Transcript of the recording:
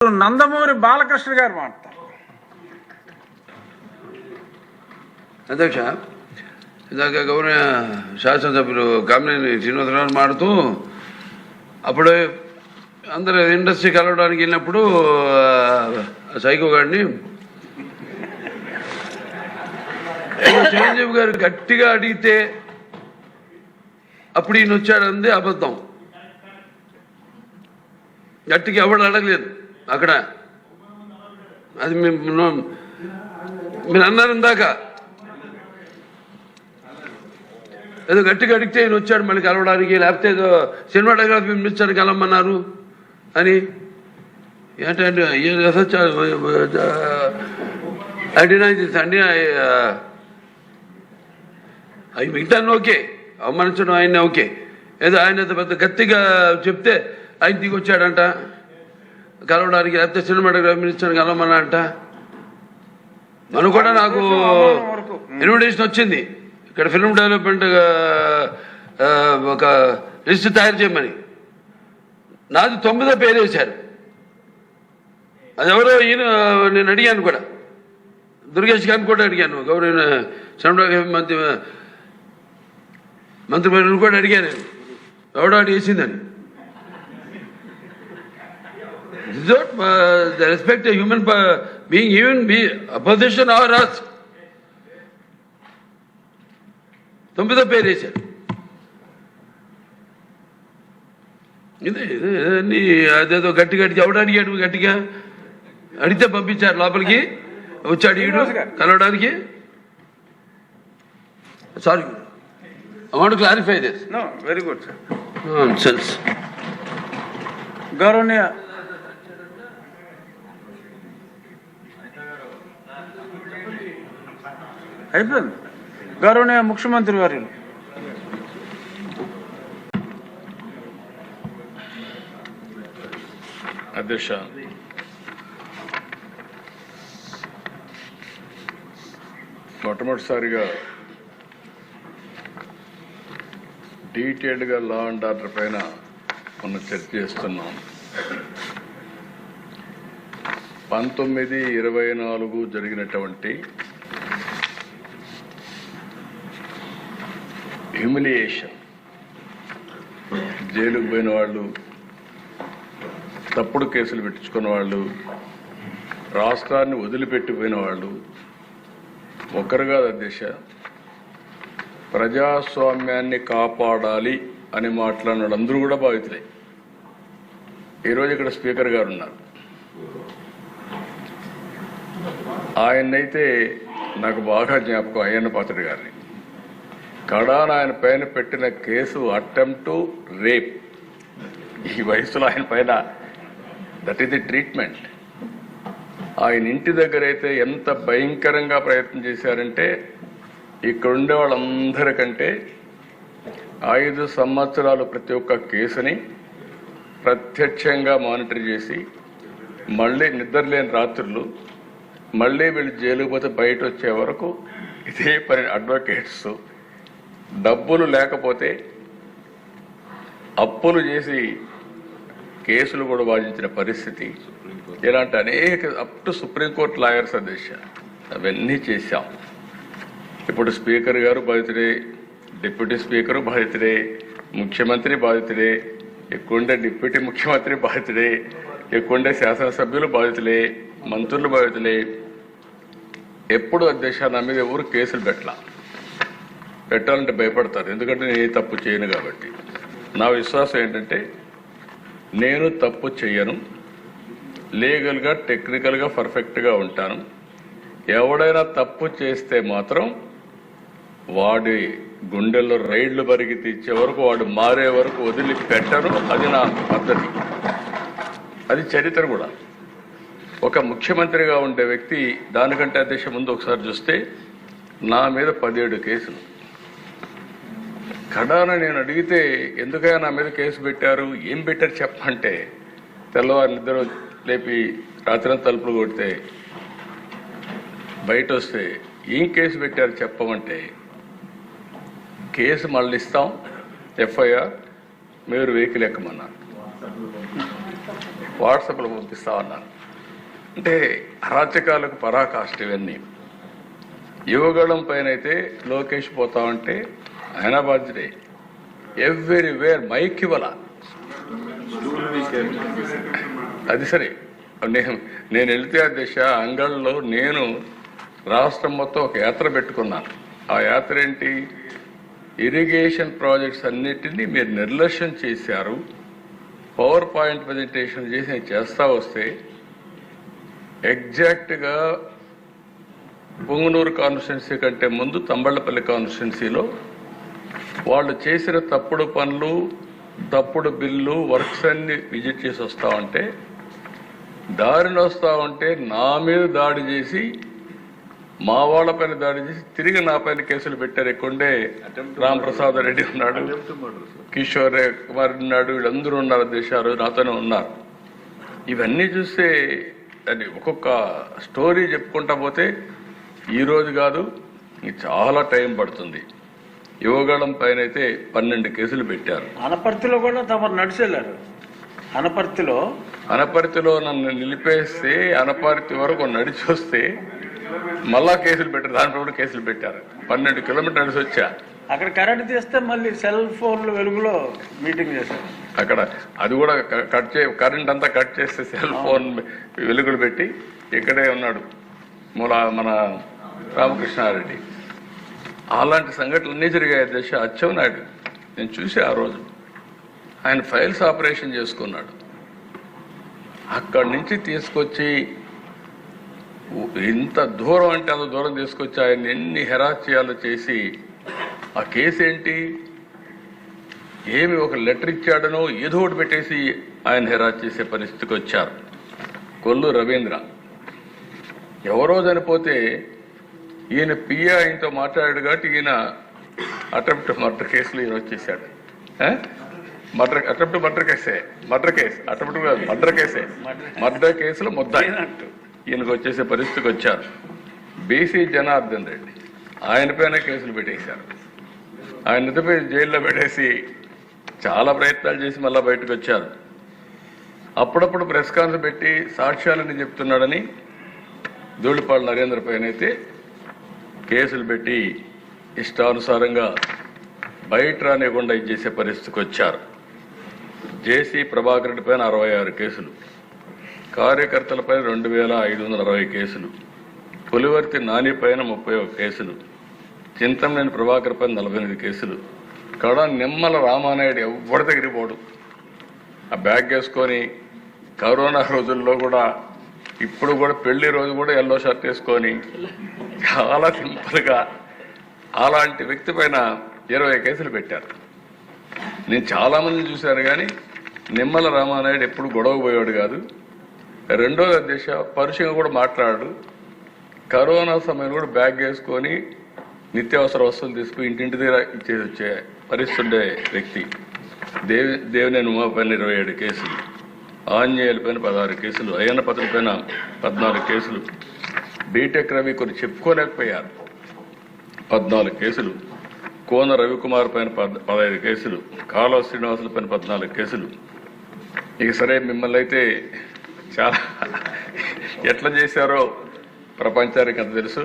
నందమూరి బాలకృష్ణ గారు మాట్లాడతారు. అధ్యక్ష, ఇందాక గౌరవ శాసనసభ్యులు కామినేని శ్రీనివాసరావు మాడుతూ అప్పుడు అందరూ ఇండస్ట్రీ కలవడానికి వెళ్ళినప్పుడు సైకో గారిని చిరంజీవి గారు గట్టిగా అడిగితే అప్పుడు ఈయన వచ్చాడంది అబద్ధం. గట్టిగా ఎవడు అడగలేదు అక్కడ. అది మీరు అన్నారు ఇందాక, ఏదో గట్టిగా అడిగితే ఈయన వచ్చాడు మళ్ళీ కలవడానికి, లేకపోతే ఏదో సినిమాటోగ్రఫీ మినిస్టర్ కలవమన్నారు అని. ఏంటంటే అండి అవి మిగతాను ఓకే, అవమానించడం ఆయన ఓకే, ఏదో ఆయన పెద్ద గట్టిగా చెప్తే ఆయన దిగి వచ్చాడంట కలవడానికి, లేకపోతే సినిమాటోగ్రఫీ మినిస్టర్ కలవమన్నాడంట. మనం కూడా నాకు ఇన్విటేషన్ వచ్చింది ఇక్కడ ఫిల్మ్ డెవలప్మెంట్ ఒక లిస్ట్ తయారు చేయమని. నాది 9వ పేరు వేశారు. అది ఎవరో ఈయన నేను అడిగాను కూడా, దుర్గేష్ గారిని కూడా అడిగాను, గౌరవ సినిమాటోగ్రఫీ మంత్రి కూడా అడిగాను ఎవడో అడి వేసిందని. The respect a human being, even be opposition or us. 9వ పేరు వేశారు. ఇదే అదేదో గట్టిగా ఎవడు అడిగాడు, గట్టిగా అడిగితే పంపించారు లోపలికి, వచ్చాడు ఈడు కలవడానికి. Sorry, I want to clarify this. No, very good, sir. Nonsense. గౌరవనీయ అయిపోయింది. గౌరవనీయ ముఖ్యమంత్రి వర్యులు. అధ్యక్ష, మొట్టమొదటిసారిగా డీటెయిల్డ్గా లా అండ్ ఆర్డర్ పైన మనం చర్చ చేస్తున్నాం. 19/24 జరిగినటువంటి హ్యూమిలియేషన్, జైలుకు పోయిన వాళ్ళు, తప్పుడు కేసులు పెట్టించుకున్న వాళ్ళు, రాష్ట్రాన్ని వదిలిపెట్టిపోయిన వాళ్ళు ఒకరు కాదు అధ్యక్ష. ప్రజాస్వామ్యాన్ని కాపాడాలి అని మాట్లాడిన వాళ్ళందరూ కూడా బాధితులే. ఈరోజు ఇక్కడ స్పీకర్ గారు ఉన్నారు. ఆయన్నైతే నాకు బాగా జ్ఞాపకం, అయ్యన్న పాత్రుడు గారిని. కడాన ఆయన పైన పెట్టిన కేసు అటెంప్ట్ రేప్. ఈ వయసులో ఆయన పైన దట్ ఈస్ ది ట్రీట్మెంట్. ఆయన ఇంటి దగ్గర అయితే ఎంత భయంకరంగా ప్రయత్నం చేశారంటే, ఇక్కడ ఉండే వాళ్ళందరికంటే 5 సంవత్సరాలు ప్రతి ఒక్క కేసుని ప్రత్యక్షంగా మానిటర్ చేసి, మళ్ళీ నిద్రలేని రాత్రులు, మళ్ళీ వీళ్ళు జైలుకు పోతే బయట వచ్చే వరకు ఇదే పని. అడ్వకేట్స్ డబ్బులు లేకపోతే అప్పులు చేసి కేసులు కూడా వాదించిన పరిస్థితి. ఇలాంటి అనేక అప్ టు సుప్రీంకోర్టు లాయర్స్ అధ్యక్ష అవన్నీ చేశాం. ఇప్పుడు స్పీకర్ గారు బాధితుడే, డిప్యూటీ స్పీకరు బాధితుడే, ముఖ్యమంత్రి బాధితుడే, ఎక్కువండే డిప్యూటీ ముఖ్యమంత్రి బాధితుడే, ఎక్కువండే శాసనసభ్యులు బాధితులే, మంత్రులు బాధితులే. ఎప్పుడు అధ్యక్ష నా మీద ఎవరు కేసులు పెట్టాలంటే భయపడతారు, ఎందుకంటే నేను ఏ తప్పు చేయను కాబట్టి. నా విశ్వాసం ఏంటంటే నేను తప్పు చేయను, లీగల్గా టెక్నికల్గా పర్ఫెక్ట్గా ఉంటాను. ఎవడైనా తప్పు చేస్తే మాత్రం వాడి గుండెల్లో రైళ్లు బరిగి తీర్చే వరకు, వాడు మారే వరకు వదిలిపెట్టను. అది నా పద్ధతి, అది చరిత్ర కూడా. ఒక ముఖ్యమంత్రిగా ఉండే వ్యక్తి దానికంటే అధ్యక్ష ముందు ఒకసారి చూస్తే నా మీద 17 కేసులు. కడాన నేను అడిగితే ఎందుకైనా నా మీద కేసు పెట్టారు, ఏం పెట్టారు చెప్పంటే, తెల్లవారు నిద్ర లేపి రాత్రి తలుపులు కొడితే బయట వస్తే ఏం కేసు పెట్టారు చెప్పమంటే, కేసు మళ్ళీ ఇస్తాం, ఎఫ్ఐఆర్, మీరు వెహికల్ ఎక్కమన్నారు. వాట్సాప్లో పంపిస్తా ఉన్నాను. అంటే అరాచకాలకు పరాకాష్ట ఇవన్నీ. యువగళం పైన అయితే లోకేష్ పోతా ఉంటే ఆయన బాధ్యతే. ఎవ్రీవేర్ మైక్ ఇవ్వాల. అది సరే, నేను వెళితే ఆ దిశ అంగళ్ళలో నేను రాష్ట్రం మొత్తం ఒక యాత్ర పెట్టుకున్నాను. ఆ యాత్ర ఏంటి? ఇరిగేషన్ ప్రాజెక్ట్స్ అన్నిటినీ మీరు నిర్లక్ష్యం చేశారు. పవర్ పాయింట్ ప్రజెంటేషన్ చేసి నేను చేస్తా వస్తే ఎగ్జాక్ట్గా పొంగునూరు కాన్స్టిట్యున్సీ కంటే ముందు తంబళ్లపల్లి కాన్స్టిట్యున్సీలో వాళ్ళు చేసిన తప్పుడు పనులు, తప్పుడు బిల్లు, వర్క్స్ అన్ని విజిట్ చేసి వస్తా ఉంటే, దారిలో వస్తా ఉంటే నా మీద దాడి చేసి, మా వాళ్ళ పైన దాడి చేసి తిరిగి నా పైన కేసులు పెట్టారు. కొండే రామప్రసాద్ రెడ్డి ఉన్నాడు, కిషోర్ కుమార్ ఉన్నాడు, వీళ్ళందరూ ఉన్నారు. దేశాలు నాతోనే ఉన్నారు. ఇవన్నీ చూస్తే అది ఒక్కొక్క స్టోరీ చెప్పుకుంటా పోతే ఈ రోజు కాదు, చాలా టైం పడుతుంది. యువగళం పైన అయితే 12 కేసులు పెట్టారు. అనపర్తిలో కూడా తమరు నడిచెళ్ళారు. అనపర్తిలో నన్ను నిలిపేస్తే అనపర్తి వరకు నడిచి వస్తే మళ్ళా కేసులు పెట్టారు. దాంట్లో కూడా కేసులు పెట్టారు. 12 కిలోమీటర్లు నడిచి వచ్చా. అక్కడ కరెంట్ తీస్తే మళ్ళీ సెల్ ఫోన్లు వెలుగులో మీటింగ్ చేశారు. అక్కడ అది కూడా కరెంట్ అంతా కట్ చేస్తే సెల్ ఫోన్ వెలుగులు పెట్టి ఇక్కడే ఉన్నాడు మన రామకృష్ణారెడ్డి. అలాంటి సంఘటనలు అన్నీ జరిగాయి. దశ అచ్చెన్నాయుడు నేను చూసి ఆ రోజు ఆయన ఫైల్స్ ఆపరేషన్ చేసుకున్నాడు. అక్కడి నుంచి తీసుకొచ్చి ఇంత దూరం అంటే అంత దూరం తీసుకొచ్చి ఆయన ఎన్ని హెరాస్ చేయాలో చేసి, ఆ కేసు ఏంటి, ఏమి ఒక లెటర్ ఇచ్చాడనో ఏదో ఒకటి పెట్టేసి ఆయన హెరాస్ చేసే పరిస్థితికి వచ్చారు. కొల్లు రవీంద్ర ఎవరో చనిపోతే ఈయన పిఏ ఆయనతో మాట్లాడాడు కాబట్టి ఈయన అటెంప్ట్ మర్డర్ కేసులో ఈయన వచ్చేసాడు. మర్డర్ కేసులో ముద్దాయి ఈయనకు వచ్చేసే పరిస్థితికి వచ్చారు. బీసీ జనార్దన్ రెడ్డి ఆయన పైన కేసులు పెట్టేశారు. ఆయన ఎదుపై జైల్లో పెట్టేసి చాలా ప్రయత్నాలు చేసి మళ్ళా బయటకు వచ్చారు. అప్పుడప్పుడు ప్రెస్ కాన్ఫరెన్స్ పెట్టి సాక్ష్యాలని చెప్తున్నాడని ధూళిపాడు నరేంద్ర పైన అయితే కేసులు పెట్టి ఇష్టానుసారంగా బయట రానివ్వకుండా ఇచ్చేసే పరిస్థితికి వచ్చారు. జేసీ ప్రభాకర్ రెడ్డి పైన 66 కేసులు, కార్యకర్తలపై 2560 కేసులు, పులివర్తి నాని పైన 31 కేసులు, చింతమనేని ప్రభాకర్ పైన 48 కేసులు. కడ నిమ్మల రామానాయుడు ఎవ్వరి దగ్గరికి పోడు. ఆ బ్యాగ్ వేసుకొని కరోనా రోజుల్లో కూడా, ఇప్పుడు కూడా పెళ్లి రోజు కూడా ఎల్లో షర్ట్ వేసుకొని చాలా సింపుల్గా అలాంటి వ్యక్తి పైన 20 కేసులు పెట్టారు. నేను చాలా మందిని చూశాను కానీ నిమ్మల రామానాయుడు ఎప్పుడు గొడవ పోయాడు కాదు. రెండోది అధ్యక్ష పరుషంగా కూడా మాట్లాడు. కరోనా సమయంలో కూడా బ్యాగ్ వేసుకొని నిత్యావసర వస్తువులు తీసుకుని ఇంటింటి దగ్గర ఇచ్చేసి వచ్చే పరిస్థితి ఉండే వ్యక్తి. దేవినేని ఉమా పైన 27 కేసులు, ఆంజనేయుల పైన 16 కేసులు, అయ్యన్న పత్రుల పైన 14 కేసులు, బీటెక్ రవి కొన్ని చెప్పుకోలేకపోయారు 14 కేసులు, కోన రవికుమార్ పైన 15 కేసులు, కాలువ శ్రీనివాసుల పైన 14 కేసులు. ఇక సరే మిమ్మల్ని అయితే చాలా ఎట్లా చేశారో ప్రపంచానికి అంత తెలుసు.